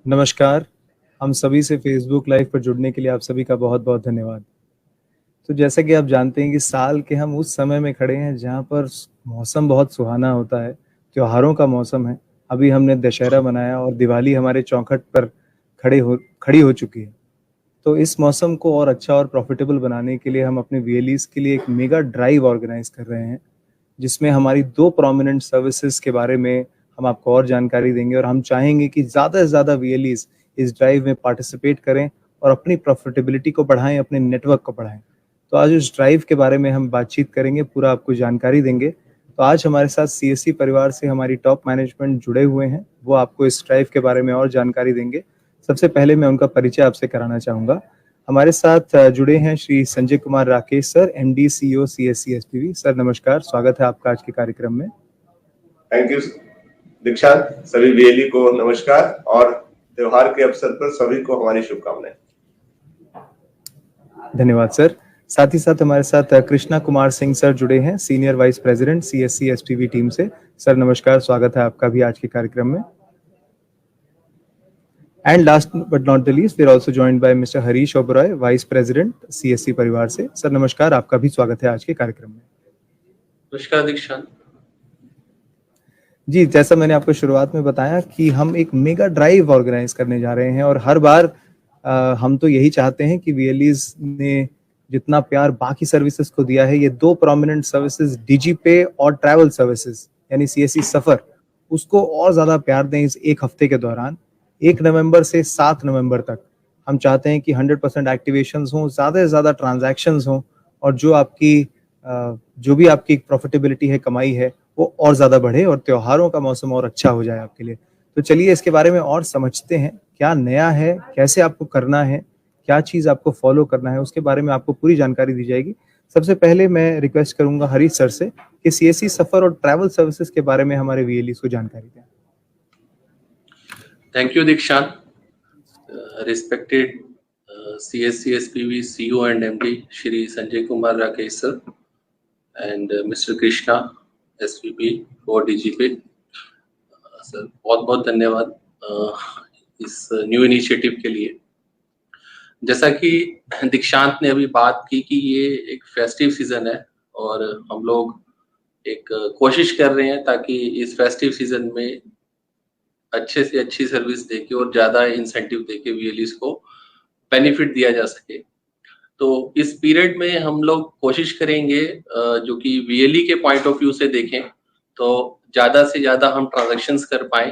नमस्कार, हम सभी से फ़ेसबुक लाइव पर जुड़ने के लिए आप सभी का बहुत-बहुत धन्यवाद। तो जैसा कि आप जानते हैं कि साल के हम उस समय में खड़े हैं जहाँ पर स मौसम बहुत सुहाना होता है, त्योहारों का मौसम है। अभी हमने दशहरा मनाया और दिवाली हमारे चौखट पर खड़ी हो चुकी है। तो इस मौसम को और अच्छा और प्रॉफ़िटेबल बनाने के लिए हम अपने वीएलईज़ के लिए एक मेगा ड्राइव ऑर्गेनाइज़ कर रहे हैं, जिसमें हमारी 2 प्रोमिनेंट सर्विसेज़ के बारे में हम आपको और जानकारी देंगे और हम चाहेंगे कि ज़्यादा से ज़्यादा वीएलईज़ इस ड्राइव में पार्टिसिपेट करें और अपनी प्रॉफ़िटेबिलिटी को बढ़ाएँ, अपने नेटवर्क को बढ़ाएँ। तो आज उस ड्राइव के बारे में हम बातचीत करेंगे, पूरा आपको जानकारी देंगे। तो आज हमारे साथ सीएससी परिवार से हमारी टॉप मैनेजमेंट जुड़े हुए हैं, वो आपको इस ड्राइव के बारे में और जानकारी देंगे। सबसे पहले मैं उनका परिचय आपसे कराना चाहूँगा। हमारे साथ जुड़े हैं Shri Sanjay Kumar Rakesh sir, MD CEO CSC SPV. Sir नमस्कार, स्वागत है आपका आज के कार्यक्रम में। थैंक यू दीक्षांत। सभी वीएलई को नमस्कार और त्योहार के अवसर पर सभी को हमारी शुभकामनाएं। धन्यवाद सर। साथ ही साथ हमारे साथ कृष्णा कुमार सिंह सर जुड़े हैं, senior vice president CSC SPV team से। सर नमस्कार, स्वागत है आपका भी आज के कार्यक्रम में। And last but not the least, we are also joined by Mr. Harish Oberoi, vice president CSC परिवार से। सर नमस्कार, आपका भी स्वागत है आज के कार्यक्रम में। नमस्कार दीक्षांत जी, जैसा मैंने आपको शुरुआत में बताया कि हम एक मेगा ड्राइव ऑर्गेनाइज करने जा रहे हैं और हर बार हम तो यही चाहते हैं कि वीएलईज़ ने जितना प्यार बाकी सर्विसेज को दिया है, ये 2 प्रोमिनेंट सर्विसेज डिजीपे और ट्रैवल सर्विसेज यानी सीएससी सफर, उसको और ज्यादा प्यार दें इस एक हफ्ते के दौरान। 1 नवंबर से 7 नवंबर तक हम चाहते हैं कि 100% एक्टिवेशंस हों, ज़्यादा से ज़्यादा ट्रांजैक्शंस हों और जो भी आपकी प्रॉफिटेबिलिटी है, कमाई है, वो और ज़्यादा बढ़े और त्योहारों का मौसम और अच्छा हो जाए आपके लिए। तो चलिए इसके बारे में और समझते हैं, क्या नया है, कैसे आपको करना है, क्या चीज़ आपको फॉलो करना है, उसके बारे में आपको पूरी जानकारी दी जाएगी। सबसे पहले मैं रिक्वेस्ट करूंगा हरीश सर से कि सीएससी सफर और ट्रैवल सर्विसेज के बारे में हमारे वीएलईज़ को जानकारी दें। Thank you Dikshant, respected CSC SPV CEO and MD Shri Sanjay Kumar Rakesh sir and Mr. Krishna SVP for DGP sir, बहुत बहुत धन्यवाद इस न्यू इनिशिएटिव के लिए। जैसा कि दीक्षांत ने अभी बात की कि ये एक फेस्टिव सीजन है और हम लोग एक कोशिश कर रहे हैं ताकि इस फेस्टिव सीजन में अच्छे से अच्छी सर्विस देके और ज्यादा इंसेंटिव देके वीएलईज़ को बेनिफिट दिया जा सके। तो इस पीरियड में हम लोग कोशिश करेंगे जो कि वीएलई के पॉइंट ऑफ व्यू से देखें तो ज्यादा से ज्यादा हम ट्रांजैक्शंस कर पाए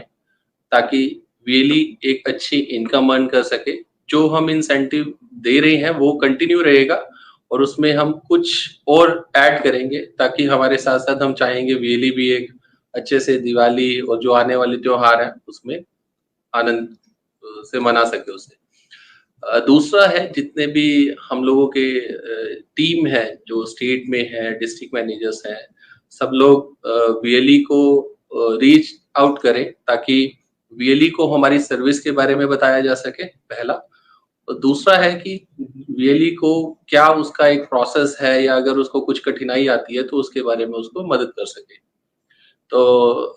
ताकि वीएलई एक अच्छी इनकम अर्न कर सके। जो हम इंसेंटिव दे रहे हैं वो कंटिन्यू रहेगा और उसमें हम कुछ और ऐड करेंगे ताकि हमारे साथ साथ हम चाहेंगे वीएलई भी एक अच्छे से दिवाली और जो आने वाले त्योहार है उसमें आनंद से मना सके उसे। दूसरा है जितने भी हम लोगों के टीम है जो स्टेट में है, डिस्ट्रिक्ट मैनेजर्स हैं, सब लोग वीएलई को रीच आउट करें ताकि वीएलई को हमारी सर्विस के बारे में बताया जा सके, पहला। और दूसरा है कि वीएलई को क्या उसका एक प्रोसेस है या अगर उसको कुछ कठिनाई आती है तो उसके बारे में उसको मदद कर सके। तो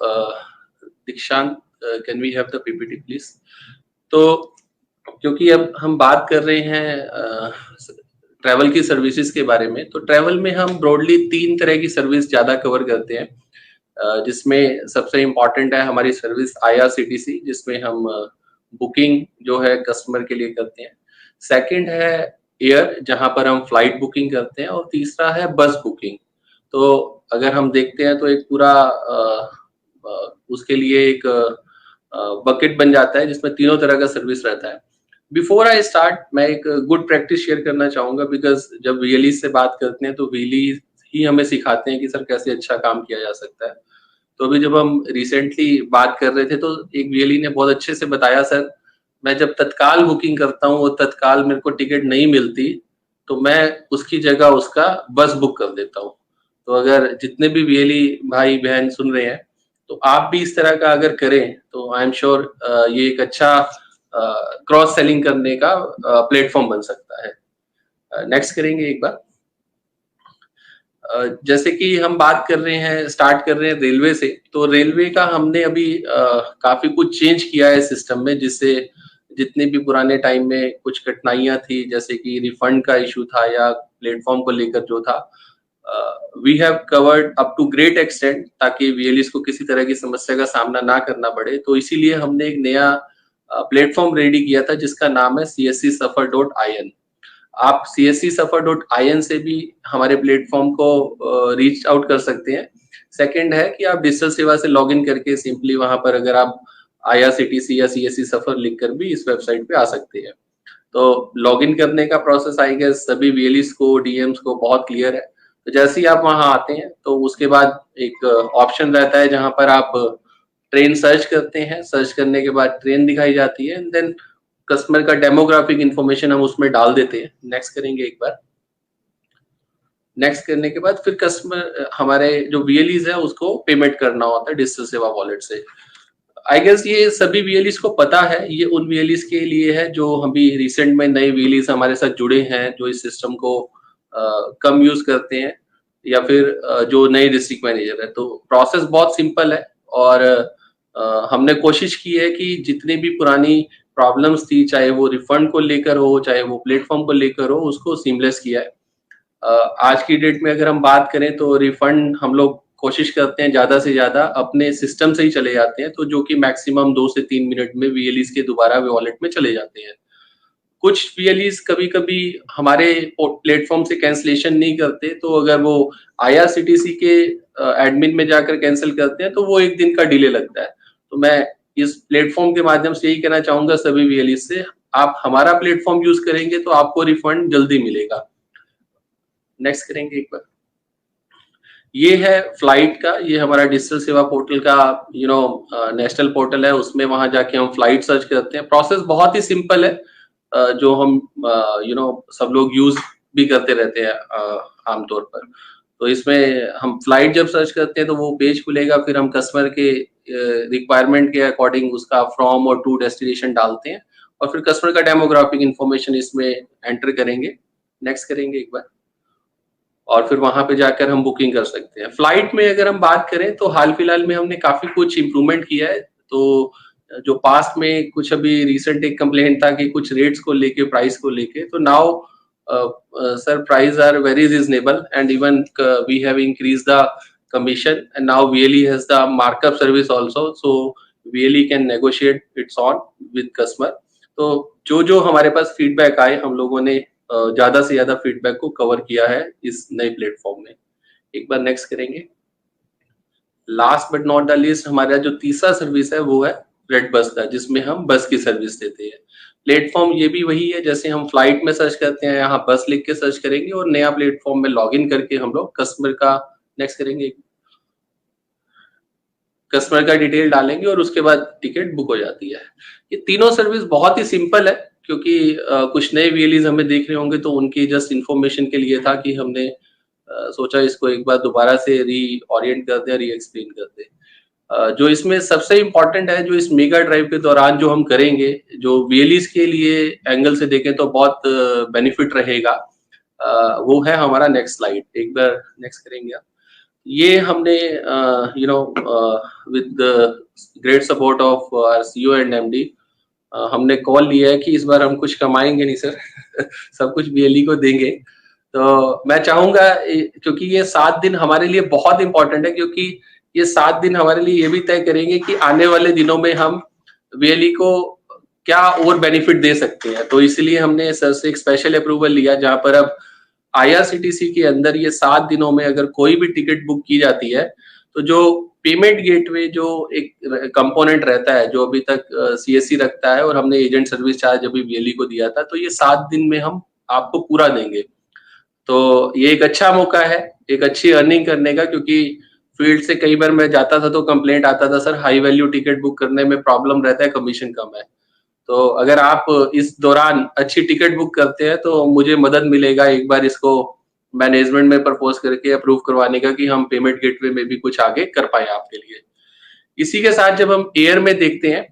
Dikshant, can we have the PPT please. तो क्योंकि अब हम बात कर रहे हैं ट्रैवल की सर्विसेज के बारे में, तो ट्रैवल में हम ब्रॉडली 3 तरह की सर्विस ज्यादा कवर करते हैं, जिसमें सबसे इम्पोर्टेंट है हमारी सर्विस आईआरसीटीसी, जिसमें हम बुकिंग जो है कस्टमर के लिए करते हैं। सेकंड है एयर, जहां पर हम फ्लाइट बुकिंग करते हैं, और तीसरा है बस बुकिंग। तो अगर हम देखते हैं तो एक पूरा उसके लिए एक बकेट बन जाता है जिसमें तीनों तरह का सर्विस रहता है। बिफोर आई स्टार्ट, मैं एक गुड प्रैक्टिस शेयर करना चाहूंगा, बिकॉज जब वीएलई से बात करते हैं तो वीएलई ही हमें सिखाते हैं कि सर कैसे अच्छा काम किया जा सकता है। तो अभी जब हम रिसेंटली बात कर रहे थे तो एक वीएलई ने बहुत अच्छे से बताया, सर मैं जब तत्काल बुकिंग करता हूँ और तत्काल मेरे को टिकट नहीं मिलती तो मैं उसकी जगह उसका बस बुक कर देता हूँ। तो अगर जितने भी वीएलई भाई बहन सुन रहे हैं तो आप भी इस तरह का अगर करें तो आई एम श्योर ये एक अच्छा क्रॉस सेलिंग करने का प्लेटफॉर्म बन सकता है। नेक्स्ट करेंगे एक बार। जैसे कि हम बात कर रहे हैं, स्टार्ट कर रहे हैं रेलवे से, तो रेलवे का हमने अभी काफी कुछ चेंज किया है सिस्टम में, जिससे जितने भी पुराने टाइम में कुछ कठिनाइयां थी, जैसे कि रिफंड का इशू था या प्लेटफॉर्म को लेकर जो था, we have covered up to great extent, ताकि वीएलईस को किसी तरह की समस्या का सामना ना करना पड़े। तो इसीलिए हमने एक नया प्लेटफॉर्म रेडी किया था जिसका नाम है cscsuffer.in। आप cscsuffer.in से भी हमारे प्लेटफॉर्म को रीच आउट कर सकते हैं। सेकंड है कि आप डिजिटल सेवा से लॉगिन करके सिंपली वहां पर अगर आप IRCTC या CSC सफर लिख कर भी इस वेबसाइट पे आ सकते हैं। तो लॉगिन करने का प्रोसेस आई गेस सभी VLEs को, DMs को बहुत क्लियर है। तो जैसे ही आप वहां आते हैं तो उसके बाद एक ऑप्शन रहता है जहां पर आप ट्रेन सर्च करते हैं। सर्च करने के बाद ट्रेन दिखाई जाती है एंड देन कस्टमर का डेमोग्राफिक इंफॉर्मेशन हम उसमें डाल देते हैं। नेक्स्ट करेंगे एक बार। नेक्स्ट करने के बाद फिर कस्टमर हमारे जो VLEs है उसको पेमेंट करना होता है डिजिटल सेवा वॉलेट से। आई गेस ये सभी VLEs को पता है। ये उन VLEs के लिए है जो अभी रिसेंट में नए VLEs हमारे साथ जुड़े हैं, जो इस सिस्टम को कम यूज करते हैं, या फिर जो नए डिस्ट्रिक्ट मैनेजर है। तो प्रोसेस बहुत सिंपल है और हमने कोशिश की है कि जितनी भी पुरानी प्रॉब्लम्स थी, चाहे वो रिफंड को लेकर हो, चाहे वो प्लेटफॉर्म को लेकर हो, उसको सीमलेस किया है। आज की डेट में अगर हम बात करें तो रिफंड हम लोग कोशिश करते हैं ज्यादा से ज्यादा अपने सिस्टम से ही चले जाते हैं, तो जो कि मैक्सिमम 2 से 3 मिनट में VLEs के दोबारा वॉलेट में चले जाते हैं। कुछ VLEs कभी कभी हमारे प्लेटफॉर्म से कैंसिलेशन नहीं करते, तो अगर वो IRCTC के एडमिन में जाकर कैंसिल करते हैं तो वो 1 दिन का डिले लगता है। तो मैं इस प्लेटफॉर्म के माध्यम से यही कहना चाहूंगा सभी VLEs से, आप हमारा प्लेटफॉर्म यूज करेंगे तो आपको रिफंड जल्दी मिलेगा। नेक्स्ट करेंगे एक बार। ये है फ्लाइट का, ये हमारा डिजिटल सेवा पोर्टल का नेशनल पोर्टल है। उसमें वहां जाके हम फ्लाइट सर्च करते हैं। प्रोसेस बहुत ही सिंपल है, जो हम सब लोग यूज भी करते रहते हैं आमतौर पर। तो इसमें हम फ्लाइट जब सर्च करते हैं तो वो पेज खुलेगा, फिर हम कस्टमर के रिक्वायरमेंट के अकॉर्डिंग उसका फ्रॉम और टू डेस्टिनेशन डालते हैं और फिर कस्टमर का डेमोग्राफिक इंफॉर्मेशन इसमें एंटर करेंगे। नेक्स्ट करेंगे एक बार और फिर वहां पे जाकर हम बुकिंग कर सकते हैं। फ्लाइट में अगर हम बात करें तो हाल फिलहाल में हमने काफी कुछ इम्प्रूवमेंट किया है। तो जो पास्ट में कुछ अभी रिसेंट एक कंप्लेंट था कि कुछ रेट्स को लेके, प्राइस को लेके, तो now sir price are very reasonable and even we have increase the commission and now VLE has the markup service also, so VLE can negotiate its on with customer. तो जो हमारे पास feedback आए, हम लोगों ने ज्यादा से ज्यादा फीडबैक को कवर किया है इस नए प्लेटफॉर्म में। एक बार नेक्स्ट करेंगे। Last but not the least, हमारा जो तीसरा सर्विस है वो है रेड बस का, जिसमें हम बस की सर्विस देते हैं। प्लेटफॉर्म ये भी वही है, जैसे हम फ्लाइट में सर्च करते हैं, यहाँ बस लिख के सर्च करेंगे और नया प्लेटफॉर्म में लॉगिन करके हम लोग कस्टमर का, नेक्स्ट करेंगे, कस्टमर का डिटेल डालेंगे और उसके बाद टिकट बुक हो जाती है। ये तीनों सर्विस बहुत ही सिंपल है, क्योंकि कुछ नए VLEs हमें देख रहे होंगे, तो उनकी जस्ट इंफॉर्मेशन के लिए था कि हमने सोचा इसको एक बार दोबारा से रीओरिएंट कर दे, री एक्सप्लेन कर दे। जो इसमें सबसे इम्पोर्टेंट है, जो इस मेगा ड्राइव के दौरान जो हम करेंगे, जो VLEs के लिए एंगल से देखें तो बहुत बेनिफिट रहेगा, वो है हमारा नेक्स्ट स्लाइड। एक बार नेक्स्ट करेंगे आप। ये हमने with great support of our CEO and MD हमने कॉल लिया है कि इस बार हम कुछ कमाएंगे नहीं सर सब कुछ VLE को देंगे। तो मैं चाहूंगा, क्योंकि ये 7 दिन हमारे लिए बहुत इंपॉर्टेंट है, क्योंकि ये 7 दिन हमारे लिए ये भी तय करेंगे कि आने वाले दिनों में हम VLE को क्या और बेनिफिट दे सकते हैं। तो इसलिए हमने सर से एक स्पेशल अप्रूवल लिया, जहां पर अब IRCTC के अंदर ये 7 दिनों में अगर कोई भी टिकट बुक की जाती है, तो जो पेमेंट गेटवे जो एक कंपोनेंट रहता है, जो अभी तक CSC रखता है और हमने एजेंट सर्विस चार्ज अभी VLE को दिया था, तो ये 7 दिन में हम आपको पूरा देंगे। तो ये एक अच्छा मौका है, एक अच्छी अर्निंग करने का, क्योंकि फील्ड से कई बार मैं जाता था तो कंप्लेंट आता था, sir high value ticket book करने में प्रॉब्लम रहता है, कमीशन कम है। तो अगर आप इस दौरान अच्छी टिकट बुक करते हैं तो मुझे मदद मिलेगा एक बार इसको मैनेजमेंट में प्रपोज करके अप्रूव करवाने का, कि हम पेमेंट गेटवे में भी कुछ आगे कर पाए आपके लिए। इसी के साथ जब हम एयर में देखते हैं,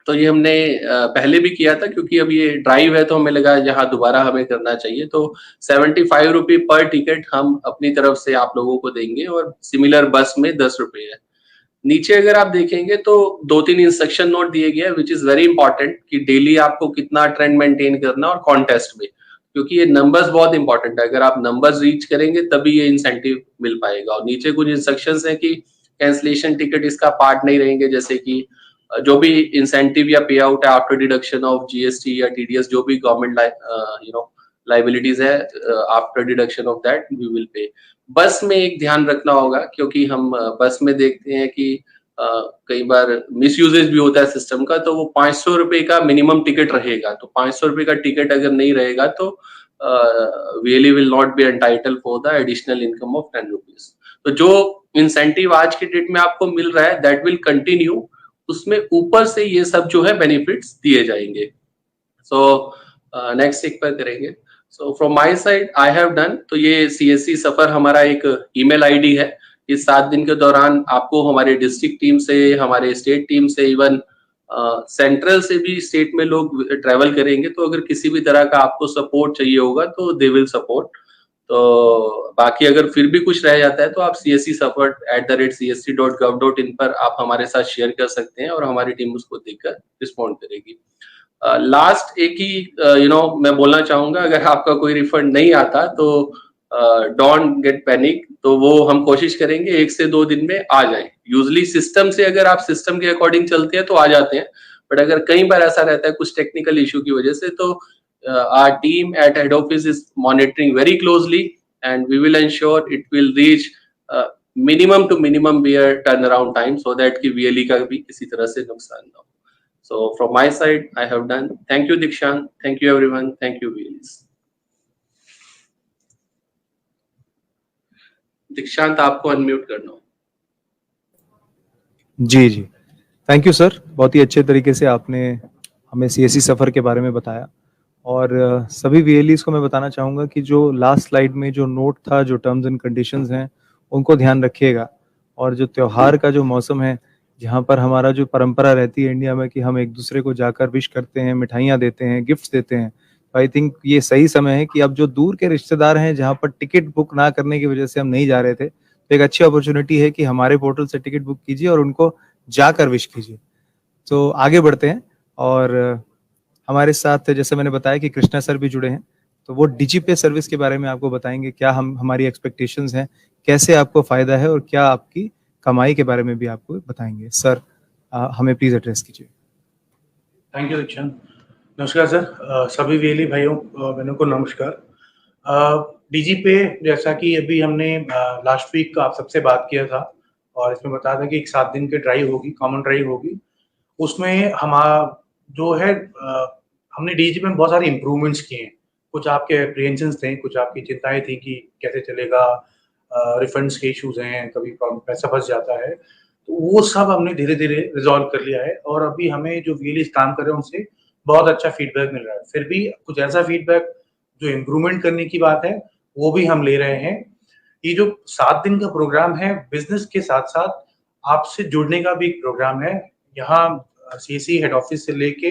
तो ये हमने पहले भी किया था, क्योंकि अब ये ड्राइव है तो हमें लगा यहाँ दोबारा हमें करना चाहिए। तो 75 रुपये पर टिकट हम अपनी तरफ से आप लोगों को देंगे और सिमिलर बस में 10 रुपये है। नीचे अगर आप देखेंगे तो 2-3 इंस्ट्रक्शन नोट दिए गए हैं विच इज वेरी इंपॉर्टेंट कि डेली आपको कितना ट्रेंड मेंटेन करना और कॉन्टेस्ट में, क्योंकि ये नंबर्स बहुत इंपॉर्टेंट है। अगर आप नंबर्स रीच करेंगे तभी ये इंसेंटिव मिल पाएगा। और नीचे कुछ इंस्ट्रक्शंस हैं कि कैंसलेशन टिकट इसका पार्ट नहीं रहेंगे, जैसे कि जो भी इंसेंटिव या पे आउट है आफ्टर डिडक्शन ऑफ जीएसटी या टीडीएस, जो भी गवर्नमेंट लाइबिलिटीज है, after deduction of that we will pay. बस में एक ध्यान रखना होगा, क्योंकि हम बस में देखते हैं कि कई बार मिसयूजेज भी होता है सिस्टम का, तो वो 500 रुपए का मिनिमम टिकट रहेगा। तो 500 रुपए का टिकट अगर नहीं रहेगा तो VLE will not be entitle for the additional income of 10 rupees. तो जो इंसेंटिव आज के डेट में आपको मिल रहा है दैट विल कंटिन्यू, उसमें ऊपर से ये सब जो है बेनिफिट्स दिए जाएंगे। सो नेक्स्ट एक पर करेंगे। So from my side I have done. तो ये सीएससी सफर हमारा एक ईमेल आईडी है। इस 7 दिन के दौरान आपको हमारे डिस्ट्रिक्ट टीम से, हमारे स्टेट टीम से, इवन सेंट्रल से भी स्टेट में लोग ट्रेवल करेंगे। तो अगर किसी भी तरह का आपको सपोर्ट चाहिए होगा तो दे विल सपोर्ट। तो बाकी अगर फिर भी कुछ रह जाता है तो आप cscsupport@csc.gov.in पर आप हमारे साथ शेयर कर सकते हैं और हमारी टीम उसको देखकर रिस्पॉन्ड करेगी। लास्ट एक ही मैं बोलना चाहूंगा, अगर आपका कोई रिफंड नहीं आता तो डोंट गेट पैनिक। तो वो हम कोशिश करेंगे 1 से 2 दिन में आ जाए। यूजली सिस्टम से, अगर आप सिस्टम के अकॉर्डिंग चलते हैं तो आ जाते हैं, बट अगर कई बार ऐसा रहता है कुछ टेक्निकल इशू की वजह से, तो our team at head office is monitoring very closely and we will ensure it will reach minimum to minimum beer turnaround time so that कि VLE का भी किसी तरह से नुकसान ना हो। So from my side I have done. Thank you Dikshant, thank you everyone, thank you VLEs। दीक्षांत आपको अनम्यूट करना हो। जी जी, थैंक यू सर, बहुत ही अच्छे तरीके से आपने हमें सीएससी सफर के बारे में बताया। और सभी वीएलईज को मैं बताना चाहूँगा कि जो लास्ट स्लाइड में जो नोट था, जो टर्म्स एंड कंडीशंस हैं, उनको ध्यान रखिएगा। और जो त्यौहार का जो मौसम है, जहाँ पर हमारा जो परंपरा रहती है इंडिया में कि हम एक दूसरे को जाकर विश करते हैं, मिठाइयाँ देते हैं, गिफ्ट्स देते हैं, तो आई थिंक ये सही समय है कि अब जो दूर के रिश्तेदार हैं, जहाँ पर टिकट बुक ना करने की वजह से हम नहीं जा रहे थे, तो एक अच्छी अपॉर्चुनिटी है कि हमारे पोर्टल से टिकट बुक कीजिए और उनको जाकर विश कीजिए। तो आगे बढ़ते हैं। और हमारे साथ जैसे मैंने बताया कि कृष्णा सर भी जुड़े हैं, तो वो डिजीपे सर्विस के बारे में आपको बताएंगे, क्या हमारी एक्सपेक्टेशंस हैं, कैसे आपको फायदा है और क्या आपकी कमाई के बारे में भी आपको बताएंगे। सर हमें प्लीज एड्रेस कीजिए। थैंक यू दीक्षांत। नमस्कार सर, सभी वीएलई भाइयों बहनों को नमस्कार। डीजीपे, जैसा कि अभी हमने लास्ट वीक आप सबसे बात किया था और इसमें बताया था कि एक 7 दिन की ड्राइव होगी, कॉमन ड्राइव होगी। उसमें हमारा जो है हमने डीजीपे में बहुत सारे इम्प्रूवमेंट्स किए हैं। कुछ आपके एप्रीहेंशंस थे, कुछ आपकी चिंताएं थी कि कैसे चलेगा, रिफंड्स के इश्यूज हैं, कभी पैसा फंस जाता है, तो वो सब हमने धीरे धीरे रिजॉल्व कर लिया है। और अभी हमें जो वीएलईज काम कर रहे हैं उनसे बहुत अच्छा फीडबैक मिल रहा है। फिर भी कुछ ऐसा फीडबैक जो इम्प्रूवमेंट करने की बात है वो भी हम ले रहे हैं। ये जो 7 दिन का प्रोग्राम है, बिजनेस के साथ साथ आपसे जुड़ने का भी एक प्रोग्राम है। यहाँ सीएससी हेड ऑफिस से लेके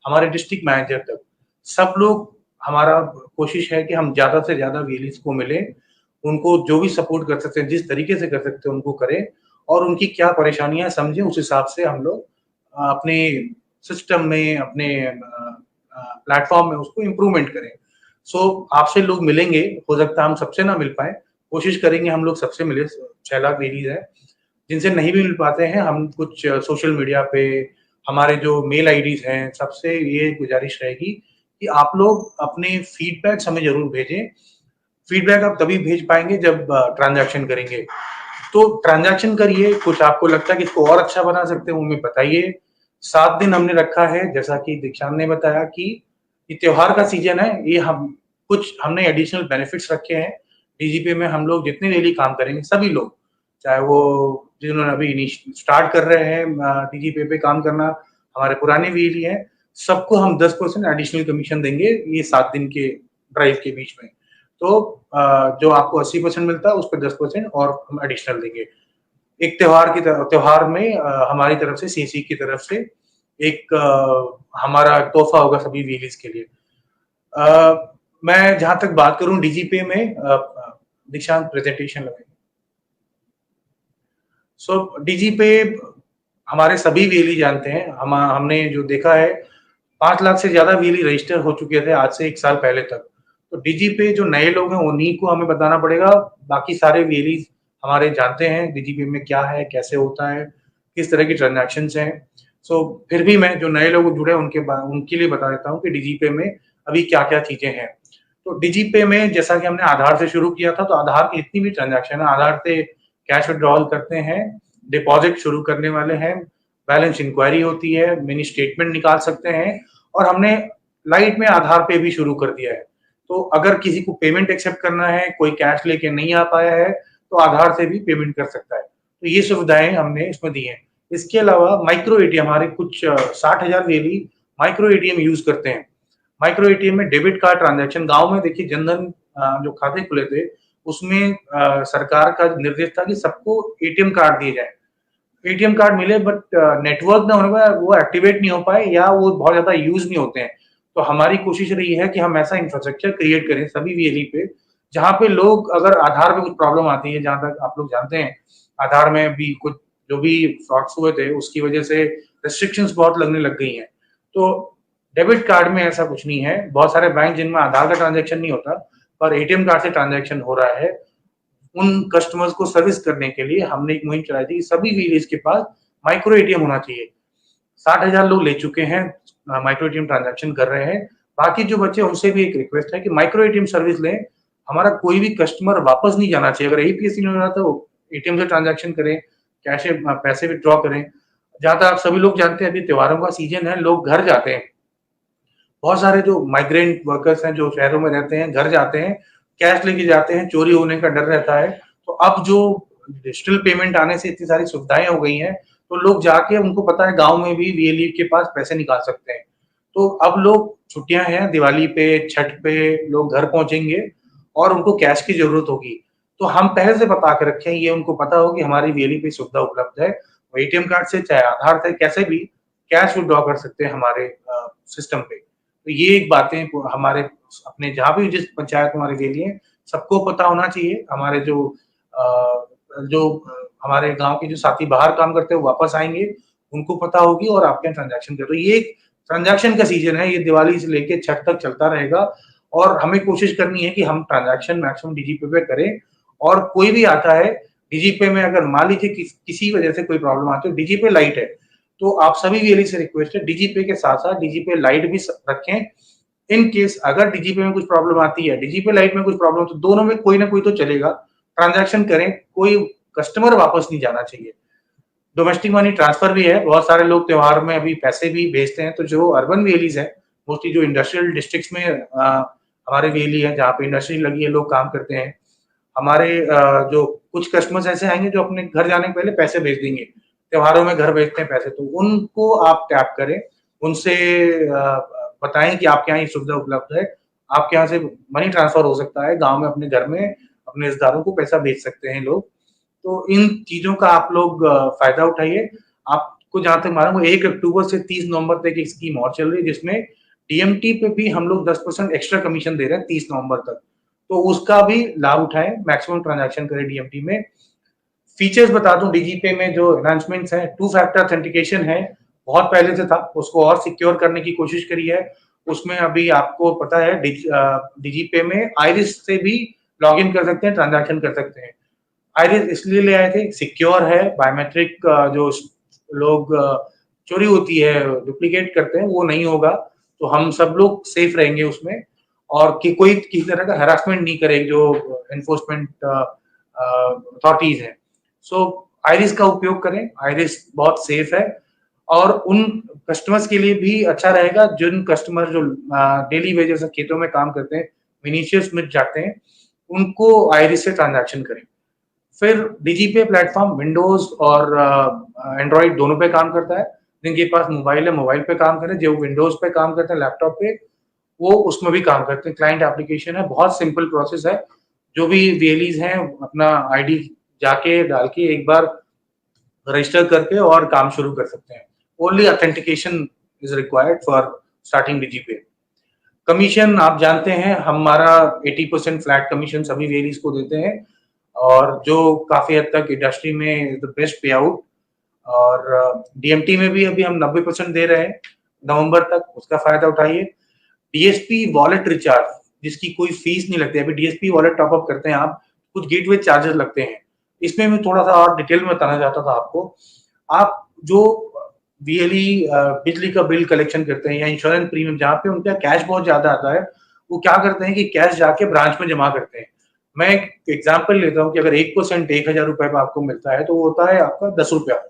हमारे डिस्ट्रिक्ट मैनेजर तक सब लोग, हमारा कोशिश है कि हम ज्यादा से ज्यादा वीएलईज को मिलें, उनको जो भी सपोर्ट कर सकते हैं, जिस तरीके से कर सकते हैं उनको करें, और उनकी क्या परेशानियां समझें, उस हिसाब से हम लोग अपने सिस्टम में, अपने प्लेटफॉर्म में उसको इम्प्रूवमेंट करें। सो आपसे लोग मिलेंगे, हो सकता है हम सबसे ना मिल पाए, कोशिश करेंगे हम लोग सबसे मिले। 6 लाख वीएलईज है, जिनसे नहीं भी मिल पाते हैं हम कुछ सोशल मीडिया पे, हमारे जो मेल आईडीज हैं, सबसे ये गुजारिश रहेगी कि आप लोग अपने फीडबैक हमें जरूर भेजें। फीडबैक आप तभी भेज पाएंगे जब ट्रांजैक्शन करेंगे। तो ट्रांजैक्शन करिए, कुछ आपको लगता है कि इसको और अच्छा बना सकते हैं, उन्हें बताइए। 7 दिन हमने रखा है, जैसा कि दीक्षांत ने बताया कि ये त्योहार का सीजन है, ये हमने एडिशनल बेनिफिट्स रखे हैं। डीजीपे में हम लोग जितने डेली काम करेंगे, सभी लोग, चाहे वो जिन्होंने अभी स्टार्ट कर रहे हैं डीजीपे पे काम करना, हमारे पुराने वीएलई हैं, सबको हम 10% एडिशनल कमीशन देंगे ये 7 दिन के ड्राइव के बीच में। तो जो आपको 80% मिलता है उस पर 10% और हम एडिशनल देंगे। एक त्योहार में हमारी तरफ से, सीएससी की तरफ से एक हमारा तोहफा होगा सभी वीएलईज के लिए। मैं जहां तक बात करूं डीजीपे में, दीक्षांत प्रेजेंटेशन लगाएंगे। सो डीजी पे हमारे सभी वीएलई जानते हैं, हमने जो देखा है 5 लाख से ज्यादा वीएलई रजिस्टर हो चुके थे आज से 1 साल पहले तक। तो डीजी पे जो नए लोग हैं उन्हीं को हमें बताना पड़ेगा, बाकी सारे वीएलई हमारे जानते हैं डीजी पे में क्या है, कैसे होता है, किस तरह की ट्रांजैक्शंस हैं। सो फिर भी मैं जो नए लोग जुड़े उनके लिए बता देता हूँ कि डीजी पे में अभी क्या क्या चीजें हैं। तो डीजी पे में जैसा कि हमने आधार से शुरू किया था, तो आधार की जितनी भी ट्रांजैक्शन है, आधार से कैश विड्रॉल करते हैं, डिपॉजिट शुरू करने वाले हैं, बैलेंस इंक्वायरी होती है, मिनी स्टेटमेंट निकाल सकते हैं, और हमने लाइट में आधार पे भी शुरू कर दिया है। तो अगर किसी को पेमेंट एक्सेप्ट करना है, कोई कैश लेके नहीं आ पाया है, तो आधार से भी पेमेंट कर सकता है। तो ये सुविधाएं हमने इसमें दी हैं। इसके अलावा माइक्रो एटीएम, हमारे कुछ 60,000 वीएलई माइक्रो एटीएम यूज करते हैं। माइक्रो एटीएम में डेबिट कार्ड ट्रांजैक्शन, गांव में देखिए जनधन जो खाते खुले थे उसमें सरकार का निर्देश था कि सबको एटीएम कार्ड दिए जाए। एटीएम कार्ड मिले बट नेटवर्क ना होने पर वो एक्टिवेट नहीं हो पाए या वो बहुत ज्यादा यूज नहीं होते हैं। तो हमारी कोशिश रही है कि हम ऐसा इंफ्रास्ट्रक्चर क्रिएट करें सभी वीएलई पे, जहाँ पे लोग, अगर आधार में कुछ प्रॉब्लम आती है, जहां तक आप लोग जानते हैं आधार में भी कुछ जो भी फ्रॉड्स हुए थे उसकी वजह से रिस्ट्रिक्शंस बहुत लगने लग गई हैं। तो डेबिट कार्ड में ऐसा कुछ नहीं है। बहुत सारे बैंक जिनमें आधार का ट्रांजैक्शन नहीं होता पर एटीएम कार्ड से ट्रांजैक्शन हो रहा है, उन कस्टमर्स को सर्विस करने के लिए हमने एक मुहिम चलाई थी कि सभी वीएलईज के पास माइक्रो एटीएम होना चाहिए। 60,000 लोग ले चुके हैं, माइक्रो एटीएम ट्रांजैक्शन कर रहे हैं। बाकी जो बच्चे, उनसे भी एक रिक्वेस्ट है कि माइक्रो एटीएम सर्विस लें। हमारा कोई भी कस्टमर वापस नहीं जाना चाहिए। अगर एपीएससी नहीं हो रहा तो एटीएम से ट्रांजैक्शन करें, कैश पैसे विड्रॉ करें। जहां तक आप सभी लोग जानते हैं अभी त्योहारों का सीजन है, लोग घर जाते हैं। बहुत सारे जो माइग्रेंट वर्कर्स हैं जो शहरों में रहते हैं, घर जाते हैं, कैश लेके जाते हैं, चोरी होने का डर रहता है। तो अब जो डिजिटल पेमेंट आने से इतनी सारी सुविधाएं हो गई हैं, तो लोग जाके, उनको पता है गांव में भी वीएलई के पास पैसे निकाल सकते हैं। तो अब लोग, छुट्टियां हैं, दिवाली पे, छठ पे लोग घर पहुंचेंगे और उनको कैश की जरूरत होगी। तो हम पहले से बता के रखें, ये उनको पता हो कि हमारी वीएलई पे सुविधा उपलब्ध है। एटीएम कार्ड से चाहे आधार से कैसे भी कैश विड्रॉ कर सकते हैं हमारे सिस्टम पे। तो ये एक बातें हमारे अपने जहाँ भी जिस पंचायत हमारे वीएलई है सबको पता होना चाहिए। हमारे जो हमारे गांव के जो साथी बाहर काम करते हैं वो वापस आएंगे, उनको पता होगी और आपके ट्रांजैक्शन कर। तो ये एक ट्रांजैक्शन का सीजन है, ये दिवाली से लेके छठ तक चलता रहेगा और हमें कोशिश करनी है कि हम ट्रांजैक्शन मैक्सिमम डीजीपे पे करें। और कोई भी आता है डीजीपे में, अगर मान लीजिए किसी वजह से कोई प्रॉब्लम आती है, डीजीपे लाइट है, तो आप सभी वीएलई से रिक्वेस्ट है डीजीपे के साथ साथ डीजीपे लाइट भी रखें। इन केस अगर डीजीपे में कुछ प्रॉब्लम आती है, डीजीपे लाइट में कुछ प्रॉब्लम, तो दोनों में कोई ना कोई तो चलेगा। ट्रांजैक्शन करें, कोई कस्टमर वापस नहीं जाना चाहिए। डोमेस्टिक मनी ट्रांसफर भी है, बहुत सारे लोग त्योहार में अभी पैसे भी भेजते हैं। तो जो अर्बन वीएलईज है, मोस्टली जो इंडस्ट्रियल डिस्ट्रिक्ट्स में हमारे वीएलई है, जहाँ पे इंडस्ट्री लगी है, लोग काम करते हैं। हमारे जो कुछ कस्टमर्स ऐसे आएंगे जो अपने घर जाने के पहले पैसे भेज देंगे, त्योहारों में घर भेजते हैं पैसे, तो उनको आप टैप करें, उनसे बताएं कि आपके यहाँ ये सुविधा उपलब्ध है, आपके यहाँ से मनी ट्रांसफर हो सकता है, गांव में अपने घर में अपने रिश्तेदारों को पैसा भेज सकते हैं लोग। तो इन चीजों का आप लोग फायदा उठाइए। आपको जहां तक मालूम है 1 अक्टूबर से 30 नवंबर तक एक स्कीम और चल रही है, जिसमें डीएमटी पे भी हम लोग 10% एक्स्ट्रा कमीशन दे रहे हैं 30 नवंबर तक। तो उसका भी लाभ उठाएं, मैक्सिमम ट्रांजैक्शन करें डीएमटी में। फीचर्स बता दूं, डीजीपे में जो एनहांसमेंट्स हैं, 2 फैक्टर ऑथेंटिकेशन है, बहुत पहले से था, उसको और सिक्योर करने की कोशिश करी है। उसमें अभी आपको पता है डीजीपे में आइरिस से भी लॉगिन कर सकते हैं, ट्रांजैक्शन कर सकते हैं। आइरिस इसलिए ले आए थे, सिक्योर है, बायोमेट्रिक जो लोग चोरी होती है, डुप्लीकेट करते हैं, वो नहीं होगा। तो हम सब लोग सेफ रहेंगे उसमें, और कि कोई किसी तरह का हैरासमेंट नहीं करे जो एनफोर्समेंट अथॉरिटीज हैं। सो आइरिस का उपयोग करें, आइरिस बहुत सेफ है। और उन कस्टमर्स के लिए भी अच्छा रहेगा जिन कस्टमर जो डेली वेजेस खेतों में काम करते हैं, विनिशियस में जाते हैं, उनको आइरिस से ट्रांजैक्शन करें। फिर डीजीपे प्लेटफॉर्म विंडोज और एंड्रॉइड दोनों पे काम करता है। जिनके पास मोबाइल है, मोबाइल पे काम करें, जो विंडोज पे काम करते हैं लैपटॉप पे, वो उसमें भी काम करते हैं। क्लाइंट एप्लीकेशन है, बहुत सिंपल प्रोसेस है। जो भी वीएलईज हैं अपना आईडी जाके डाल के एक बार रजिस्टर करके और काम शुरू कर सकते हैं। Only authentication is required for starting DigiPay. Commission आप जानते हैं, हमारा 80% फ्लैट कमीशन सभी वीएलईज को देते हैं। और जो काफी हद तक इंडस्ट्री में द बेस्ट पे आउट। और डीएमटी में भी अभी हम 90% दे रहे हैं नवंबर तक, उसका फायदा उठाइए। डीएसपी वॉलेट रिचार्ज जिसकी कोई फीस नहीं लगती, अभी डीएसपी वॉलेट टॉपअप करते हैं आप, कुछ गेटवे चार्जेस लगते हैं। इसमें मैं थोड़ा सा और डिटेल में बताना चाहता था आपको। आप जो वीएलई बिजली का बिल कलेक्शन करते हैं या इंश्योरेंस प्रीमियम जहाँ पे उनका कैश बहुत ज्यादा आता है, वो क्या करते हैं कि कैश जाके ब्रांच में जमा करते हैं। मैं एक एग्जाम्पल लेता हूँ कि अगर 1% 1000 रुपए में आपको मिलता है तो वो होता है आपका 10 रुपया।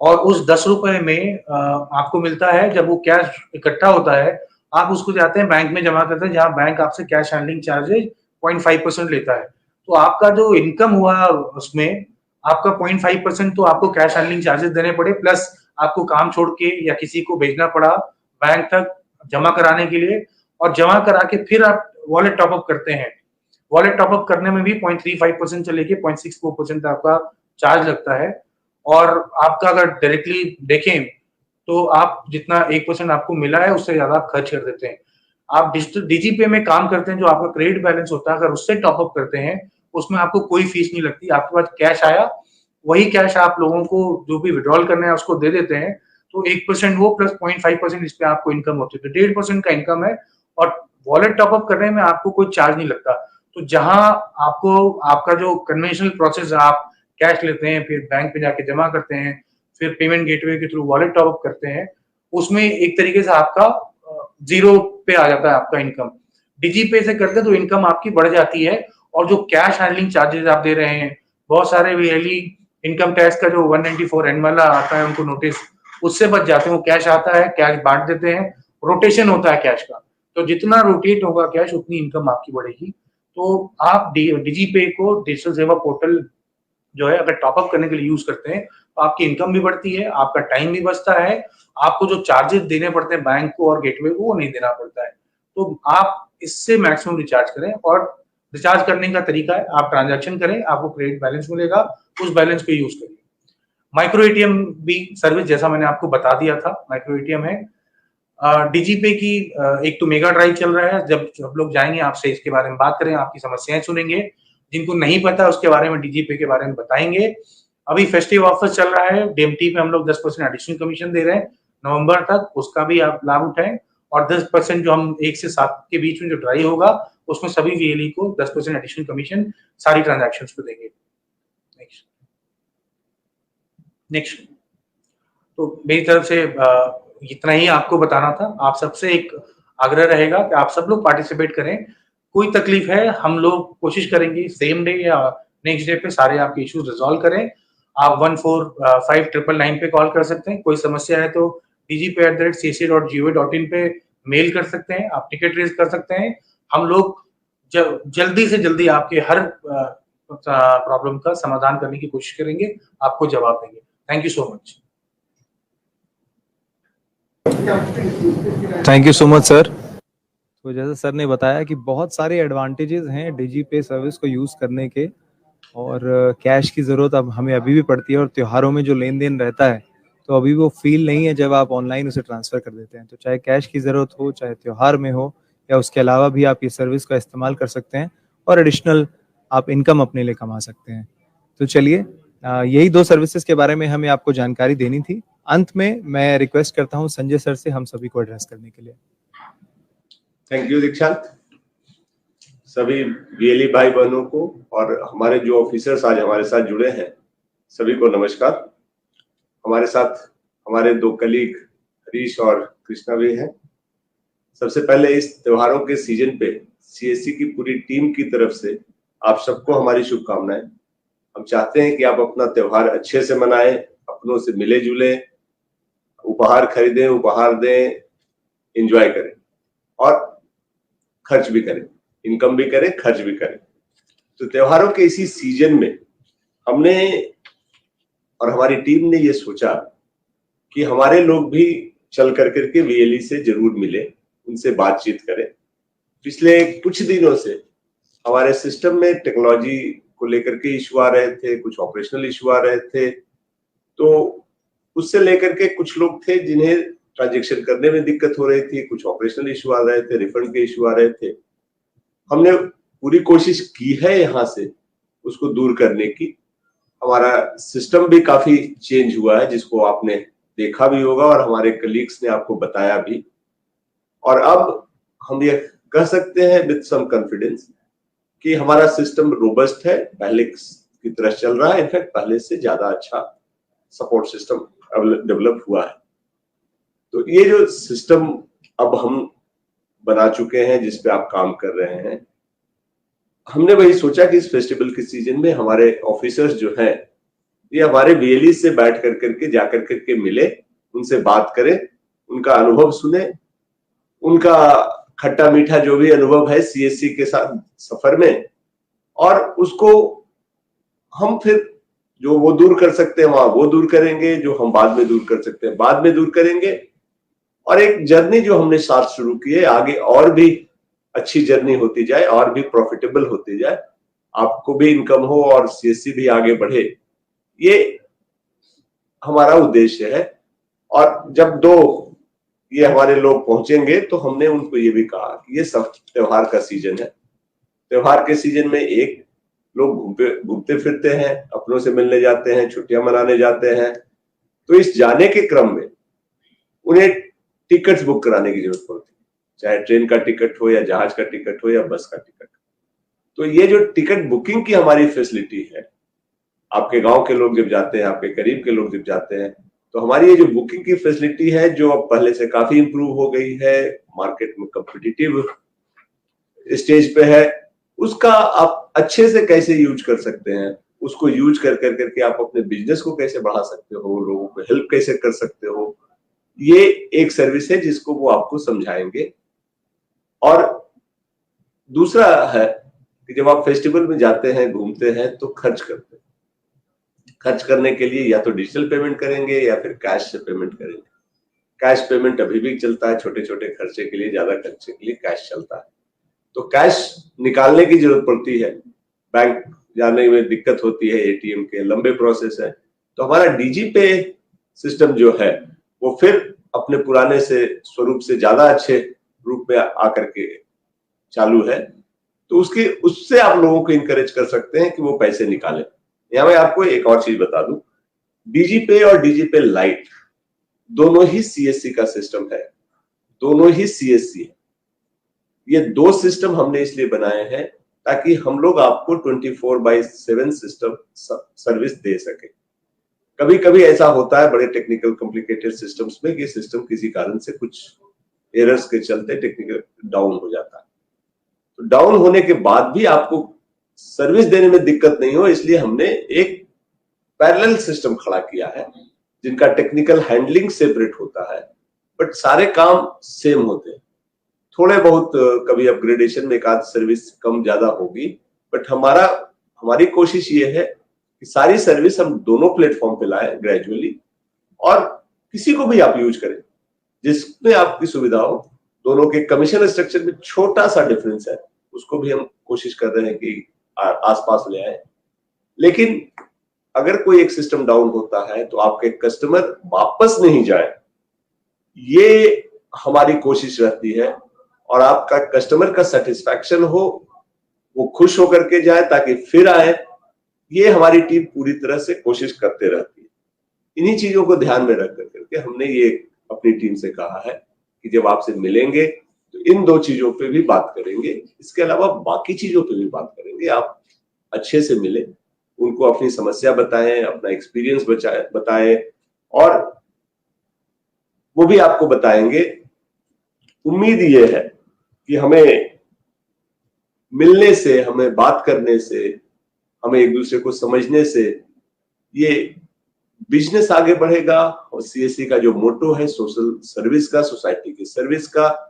और उस 10 रुपए में आपको मिलता है, जब वो कैश इकट्ठा होता है आप उसको जाते हैं बैंक में जमा करते हैं, जहां बैंक आपसे कैश हैंडलिंग चार्जेज 0.5% लेता है। तो आपका जो इनकम हुआ उसमें आपका 0.5% तो आपको कैश हैंडलिंग चार्जेस देने पड़े, प्लस आपको काम छोड़ के या किसी को भेजना पड़ा बैंक तक जमा कराने के लिए, और जमा करा के फिर आप वॉलेट टॉपअप करते हैं। वॉलेट टॉपअप करने में भी 0.35% से लेके 0.64% आपका चार्ज लगता है। और आपका अगर डायरेक्टली देखें तो आप जितना 1% आपको मिला है उससे ज्यादा आप खर्च कर देते हैं। आप डिजिटल डीजीपे में काम करते हैं, जो आपका क्रेडिट बैलेंस होता है अगर उससे टॉपअप करते हैं उसमें आपको कोई फीस नहीं लगती। आपके पास कैश आया, वही कैश आप लोगों को जो भी विड्रॉल करना है उसको दे देते हैं, तो 1% वो प्लस 0.5% इस पे आपको इनकम होती है, तो 1.5% का इनकम है। और वॉलेट टॉपअप करने में आपको कोई चार्ज नहीं लगता। तो जहां आपको आपका जो कन्वेंशनल प्रोसेस आप कैश लेते हैं, फिर बैंक पे जाके जमा करते हैं, फिर पेमेंट गेटवे के थ्रू वॉलेट टॉपअप करते हैं, उसमें एक तरीके से आपका जीरो पे आ जाता है आपका इनकम। डिजीपे से करते हैं तो इनकम आपकी बढ़ जाती है। और जो कैश हैंडलिंग चार्जेस आप दे रहे हैं, बहुत सारे वीएलई इनकम टैक्स का जो 194N वाला आता है उनको नोटिस, उससे बच जाते हैं। वो कैश आता है, कैश बांट देते हैं, रोटेशन होता है कैश का, तो जितना रोटेट होगा कैश उतनी इनकम आपकी बढ़ेगी। तो आप डिजीपे को डिजिटल सेवा पोर्टल जो है अगर टॉपअप करने के लिए यूज करते हैं तो आपकी इनकम भी बढ़ती है, आपका टाइम भी बचता है, आपको जो चार्जेस देने पड़ते हैं बैंक को और गेटवे को वो नहीं देना पड़ता है। तो आप इससे मैक्सिमम रिचार्ज करें, और रिचार्ज करने का तरीका है आप ट्रांजैक्शन करें, आपको क्रेडिट बैलेंस मिलेगा, उस बैलेंस को यूज करिए। माइक्रो एटीएम भी सर्विस जैसा मैंने आपको बता दिया था, माइक्रो एटीएम है। डीजीपे की एक तो मेगा ड्राइव चल रहा है, जब लोग जाएंगे आपसे इसके बारे में बात करें, आपकी समस्याएं सुनेंगे, जिनको नहीं पता उसके बारे में डीजीपे के बारे में बताएंगे। अभी फेस्टिव ऑफर चल रहा है, डीएमटी पे हम लोग 10% एडिशनल कमीशन दे रहे हैं नवंबर तक, उसका भी आप लाभ उठाएं। और 10% जो हम 1 से 7 के बीच में जो ड्राइव होगा उसमें सभी वीएलई को 10% एडिशनल कमीशन सारी ट्रांजैक्शन पे देंगे। नेक्स्ट तो मेरी तरफ से इतना ही आपको बताना था। आप सबसे एक आग्रह रहेगा कि आप सब लोग पार्टिसिपेट करें। कोई तकलीफ है हम लोग कोशिश करेंगे सेम डे या नेक्स्ट डे पे सारे आपके इश्यूज रिजॉल्व करें। आप 145999 पे कॉल कर सकते हैं। कोई समस्या है तो dgp@cca.gov.in पे मेल कर सकते हैं, आप टिकट रेज कर सकते हैं। हम लोग जल्दी से जल्दी आपके हर प्रॉब्लम का समाधान करने की कोशिश करेंगे, आपको जवाब देंगे। Thank you so much. Thank you so much sir. तो जैसे सर ने बताया कि बहुत सारे एडवांटेजेस हैं डिजीपे सर्विस को यूज़ करने के, और कैश की ज़रूरत अब हमें अभी भी पड़ती है, और त्योहारों में जो लेन देन रहता है तो अभी वो फील नहीं है जब आप ऑनलाइन उसे ट्रांसफ़र कर देते हैं। तो चाहे कैश की ज़रूरत हो, चाहे त्योहार में हो, या उसके अलावा भी आप ये सर्विस का इस्तेमाल कर सकते हैं और एडिशनल आप इनकम अपने लिए कमा सकते हैं। तो चलिए, यही 2 सर्विसेज के बारे में हमें आपको जानकारी देनी थी। अंत में मैं रिक्वेस्ट करता हूं संजय सर से हम सभी को एड्रेस करने के लिए। थैंक यू दीक्षांत। सभी वीएलई भाई बहनों को और हमारे जो ऑफिसर्स आज हमारे साथ जुड़े हैं सभी को नमस्कार। हमारे साथ हमारे 2 कलीग हरीश और कृष्णा भी हैं। सबसे पहले इस त्योहारों के सीजन पे सीएससी की पूरी टीम की तरफ से आप सबको हमारी शुभकामनाएं। हम चाहते हैं कि आप अपना त्योहार अच्छे से मनाएं, अपनों से मिले जुले, उपहार खरीदें, उपहार दें, एंजॉय करें और खर्च भी करें, इनकम भी करें, खर्च भी करें। तो त्योहारों के इसी सीजन में हमने और हमारी टीम ने ये सोचा कि हमारे लोग भी चल करके वीएलई से जरूर मिले, उनसे बातचीत करें। पिछले कुछ दिनों से हमारे सिस्टम में टेक्नोलॉजी को लेकर के इशू आ रहे थे, कुछ ऑपरेशनल इशू आ रहे थे, तो उससे लेकर के कुछ लोग थे जिन्हें ट्रांजैक्शन करने में दिक्कत हो रही थी, कुछ ऑपरेशनल इशू आ रहे थे, रिफंड के इशू आ रहे थे। हमने पूरी कोशिश की है यहाँ से उसको दूर करने की। हमारा सिस्टम भी काफी चेंज हुआ है, जिसको आपने देखा भी होगा और हमारे कलीग्स ने आपको बताया भी। और अब हम ये कह सकते हैं विद सम कॉन्फिडेंस कि हमारा सिस्टम रोबस्ट है, पहले की तरह चल रहा है, इनफैक्ट पहले से ज्यादा अच्छा सपोर्ट सिस्टम डेवलप हुआ है। तो ये जो सिस्टम अब हम बना चुके हैं, जिस पे आप काम कर रहे हैं, हमने वही सोचा कि इस फेस्टिवल के सीजन में हमारे ऑफिसर्स जो हैं, ये हमारे VLE से बैठ कर करके जाकर करके मिले, उनसे बात करें, उनका अनुभव सुने, उनका खट्टा मीठा जो भी अनुभव है CSC के साथ सफर में, और उसको हम फिर जो वो दूर कर सकते हैं वहां वो दूर करेंगे, जो हम बाद में दूर कर सकते हैं बाद में दूर करेंगे। और एक जर्नी जो हमने साथ शुरू की है, आगे और भी अच्छी जर्नी होती जाए और भी प्रॉफिटेबल होती जाए, आपको भी इनकम हो और CSC भी आगे बढ़े, ये हमारा उद्देश्य है। और जब ये हमारे लोग पहुंचेंगे तो हमने उनको ये भी कहा कि ये सब त्योहार का सीजन है, त्योहार के सीजन में एक लोग घूमते फिरते हैं, अपनों से मिलने जाते हैं, छुट्टियां मनाने जाते हैं, तो इस जाने के क्रम में उन्हें टिकट्स बुक कराने की जरूरत पड़ती है, चाहे ट्रेन का टिकट हो या जहाज का टिकट हो या बस का टिकट। तो ये जो टिकट बुकिंग की हमारी फैसिलिटी है, आपके गांव के लोग जब जाते हैं, आपके करीब के लोग जब जाते हैं, तो हमारी ये जो बुकिंग की फैसिलिटी है, जो अब पहले से काफी इंप्रूव हो गई है, मार्केट में कॉम्पिटिटिव स्टेज पे है, उसका आप अच्छे से कैसे यूज कर सकते हैं, उसको यूज कर करके आप अपने बिजनेस को कैसे बढ़ा सकते हो, लोगों को हेल्प कैसे कर सकते हो, ये एक सर्विस है जिसको वो आपको समझाएंगे। और दूसरा है कि जब आप फेस्टिवल में जाते हैं, घूमते हैं, तो खर्च करते हैं। खर्च करने के लिए या तो डिजिटल पेमेंट करेंगे या फिर कैश से पेमेंट करेंगे। कैश पेमेंट अभी भी चलता है, छोटे छोटे खर्चे के लिए, ज्यादा खर्चे के लिए कैश चलता है। तो कैश निकालने की जरूरत पड़ती है, बैंक जाने में दिक्कत होती है, ATM के लंबे प्रोसेस है। तो हमारा DigiPay सिस्टम जो है वो फिर अपने पुराने से स्वरूप से ज्यादा अच्छे रूप में आकर के चालू है। तो उससे आप लोगों को इनकरेज कर सकते हैं कि वो पैसे निकालें। यहाँ मैं आपको एक और चीज बता दूं, DigiPay और DigiPay Lite दोनों ही CSC का सिस्टम है, दोनों ही CSC है। ये दो सिस्टम हमने इसलिए बनाए हैं ताकि हम लोग आपको 24/7 सिस्टम सर्विस दे सके। कभी कभी ऐसा होता है बड़े टेक्निकल कॉम्प्लिकेटेड सिस्टम्स में कि सिस्टम किसी कारण से कुछ एरर्स के चलते टेक्निकल डाउन हो जाता है। तो डाउन होने के बाद भी आपको सर्विस देने में दिक्कत नहीं हो, इसलिए हमने एक पैरेलल सिस्टम खड़ा किया है जिनका टेक्निकल हैंडलिंग सेपरेट होता है, बट सारे काम सेम होते हैं। थोड़े बहुत कभी अपग्रेडेशन में एक आध सर्विस कम ज्यादा होगी, बट हमारी कोशिश ये है कि सारी सर्विस हम दोनों प्लेटफॉर्म पे लाए ग्रेजुअली, और किसी को भी आप यूज करें जिसमें आपकी सुविधा हो। दोनों के कमीशन स्ट्रक्चर में छोटा सा डिफरेंस है, उसको भी हम कोशिश कर रहे हैं कि आसपास ले आए। लेकिन अगर कोई एक सिस्टम डाउन होता है तो आपके कस्टमर वापस नहीं जाए, ये हमारी कोशिश रहती है, और आपका कस्टमर का सेटिस्फैक्शन हो, वो खुश होकर के जाए ताकि फिर आए, ये हमारी टीम पूरी तरह से कोशिश करते रहती है। इन्हीं चीजों को ध्यान में रख करके हमने ये अपनी टीम से कहा है कि जब आपसे मिलेंगे तो इन दो चीजों पे भी बात करेंगे, इसके अलावा बाकी चीजों पे भी बात करेंगे। आप अच्छे से मिले, उनको अपनी समस्या बताएं, अपना एक्सपीरियंस बताएं, और वो भी आपको बताएंगे। उम्मीद ये है कि हमें मिलने से, हमें बात करने से, हमें एक दूसरे को समझने से ये बिजनेस आगे बढ़ेगा, और CSC का जो मोटो है सोशल सर्विस का, सोसाइटी की सर्विस का,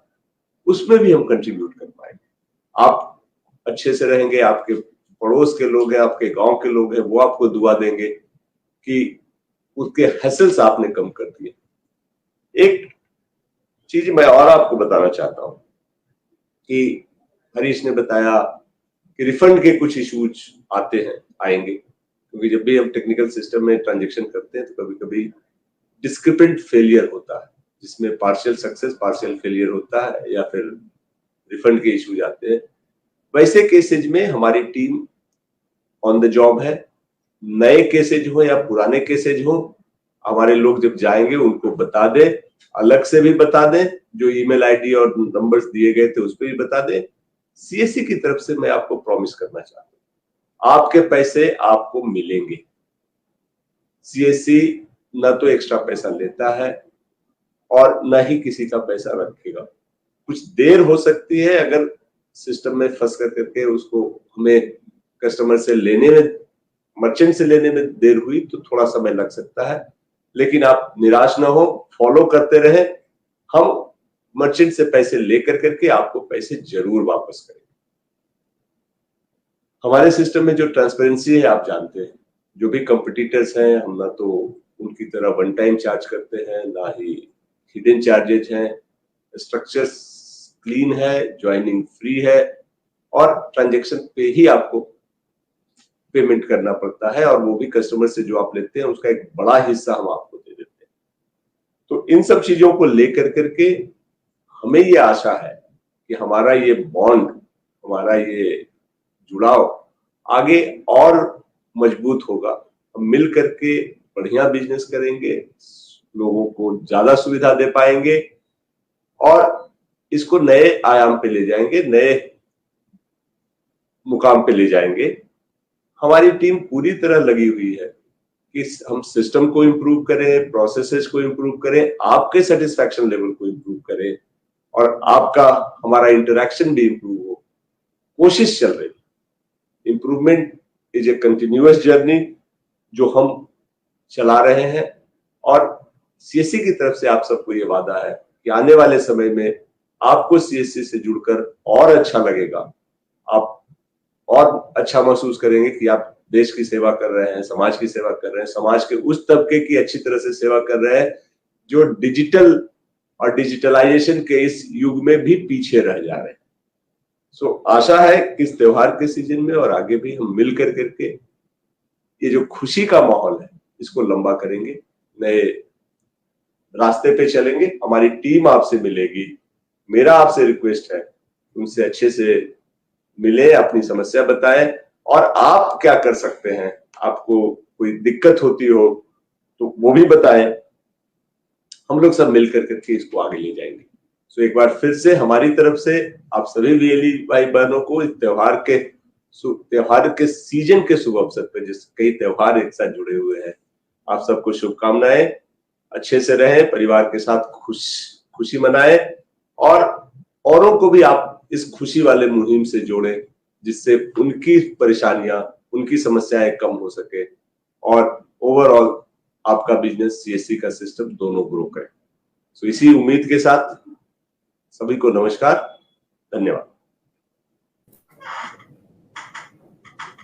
उसमें भी हम कंट्रीब्यूट कर पाएंगे। आप अच्छे से रहेंगे, आपके पड़ोस के लोग हैं, आपके गांव के लोग हैं, वो आपको दुआ देंगे कि उसके हैसल्स आपने कम कर दिए। एक चीज मैं और आपको बताना चाहता हूं कि हरीश ने बताया कि रिफंड के कुछ इश्यूज आएंगे, क्योंकि जब भी हम टेक्निकल सिस्टम में ट्रांजैक्शन करते हैं तो कभी कभी डिस्क्रिपेंट फेलियर होता है, जिसमें पार्शियल सक्सेस पार्शियल फेलियर होता है, या फिर रिफंड के इश्यूज आते हैं। वैसे केसेज में हमारी टीम ऑन द जॉब है। नए केसेज हो या पुराने केसेज हो, हमारे लोग जब जाएंगे उनको बता दे, अलग से भी बता दें, जो ईमेल आईडी और नंबर्स दिए गए थे उस पर भी बता दें। सीएससी की तरफ से मैं आपको प्रॉमिस करना चाहता हूं, आपके पैसे आपको मिलेंगे। सीएससी न तो एक्स्ट्रा पैसा लेता है और न ही किसी का पैसा रखेगा। कुछ देर हो सकती है अगर सिस्टम में फंस करके उसको हमें कस्टमर से लेने में, मर्चेंट से लेने में देर हुई तो थोड़ा समय लग सकता है, लेकिन आप निराश ना हो, फॉलो करते रहे। हम मर्चेंट से पैसे लेकर करके आपको पैसे जरूर वापस करेंगे। हमारे सिस्टम में जो ट्रांसपेरेंसी है आप जानते हैं, जो भी कंपटीटर्स हैं हम ना तो उनकी तरह वन टाइम चार्ज करते हैं, ना ही हिडन चार्जेज हैं। स्ट्रक्चर्स क्लीन है, ज्वाइनिंग फ्री है और ट्रांजैक्शन पे ही आपको पेमेंट करना पड़ता है, और वो भी कस्टमर से जो आप लेते हैं उसका एक बड़ा हिस्सा हम आपको दे देते हैं। तो इन सब चीजों को लेकर करके हमें ये आशा है कि हमारा ये बॉन्ड, हमारा ये जुड़ाव आगे और मजबूत होगा। हम मिल करके बढ़िया बिजनेस करेंगे, लोगों को ज्यादा सुविधा दे पाएंगे और इसको नए आयाम पे ले जाएंगे, नए मुकाम पे ले जाएंगे। हमारी टीम पूरी तरह लगी हुई है कि हम सिस्टम को इम्प्रूव करें, प्रोसेसेस को इम्प्रूव करें, आपके सेटिस्फैक्शन लेवल को इम्प्रूव करें और आपका हमारा इंटरेक्शन भी इम्प्रूव हो। कोशिश चल रही है। Improvement is a continuous journey जो हम चला रहे हैं, और सीएससी की तरफ से आप सबको ये वादा है कि आने वाले समय में आपको सीएससी से जुड़कर और अच्छा लगेगा, आप और अच्छा महसूस करेंगे कि आप देश की सेवा कर रहे हैं, समाज की सेवा कर रहे हैं, समाज के उस तबके की अच्छी तरह से सेवा कर रहे हैं जो डिजिटल और डिजिटलाइजेशन के इस युग में भी पीछे रह जा रहे हैं। सो आशा है कि इस त्योहार के सीजन में और आगे भी हम मिल कर करके ये जो खुशी का माहौल है इसको लंबा करेंगे, नए रास्ते पे चलेंगे। हमारी टीम आपसे मिलेगी। मेरा आपसे रिक्वेस्ट है उनसे अच्छे से मिले, अपनी समस्या बताएं और आप क्या कर सकते हैं, आपको कोई दिक्कत होती हो तो वो भी बताएं। हम लोग सब मिलकर करके इसको आगे ले जाएंगे। सो एक बार फिर से हमारी तरफ से आप सभी वीएलई भाई बहनों को इस त्योहार के सीजन के शुभ अवसर पर, जिस कई त्योहार एक साथ जुड़े हुए हैं, आप सबको शुभकामनाएं। अच्छे से रहें, परिवार के साथ खुशी मनाएं और औरों को भी आप इस खुशी वाले मुहिम से जोड़ें, जिससे उनकी परेशानियां, उनकी समस्याएं कम हो सके और ओवरऑल आपका बिजनेस, सीएससी का सिस्टम दोनों ग्रो करे। सो इसी उम्मीद के साथ सभी को नमस्कार, धन्यवाद।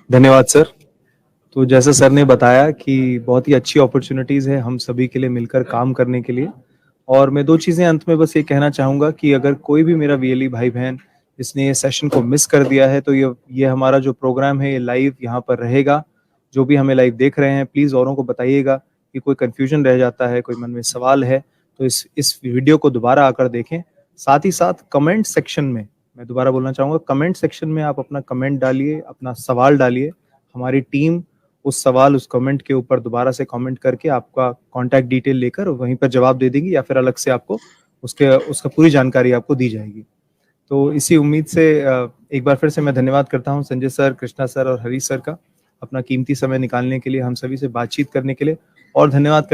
धन्यवाद सर। तो जैसा सर ने बताया कि बहुत ही अच्छी अपॉर्चुनिटीज है हम सभी के लिए मिलकर काम करने के लिए, और मैं 2 चीजें अंत में बस ये कहना चाहूंगा कि अगर कोई भी मेरा वीएलई भाई बहन जिसने ये सेशन को मिस कर दिया है तो ये हमारा जो प्रोग्राम है ये लाइव यहाँ पर रहेगा। जो भी हमें लाइव देख रहे हैं प्लीज औरों को बताइएगा कि कोई कंफ्यूजन रह जाता है, कोई मन में सवाल है तो इस वीडियो को दोबारा आकर देखें। साथ ही साथ कमेंट सेक्शन में, मैं दोबारा बोलना चाहूंगा, कमेंट सेक्शन में आप अपना कमेंट डालिए, अपना सवाल डालिए। हमारी टीम उस सवाल, उस कमेंट के ऊपर दोबारा से कमेंट करके आपका कॉन्टैक्ट डिटेल लेकर वहीं पर जवाब दे देंगी, या फिर अलग से आपको उसका पूरी जानकारी आपको दी जाएगी। तो इसी उम्मीद से एक बार फिर से मैं धन्यवाद करता हूं संजय सर, कृष्णा सर और हरीश सर का, अपना कीमती समय निकालने के लिए, हम सभी से बातचीत करने के लिए, और धन्यवाद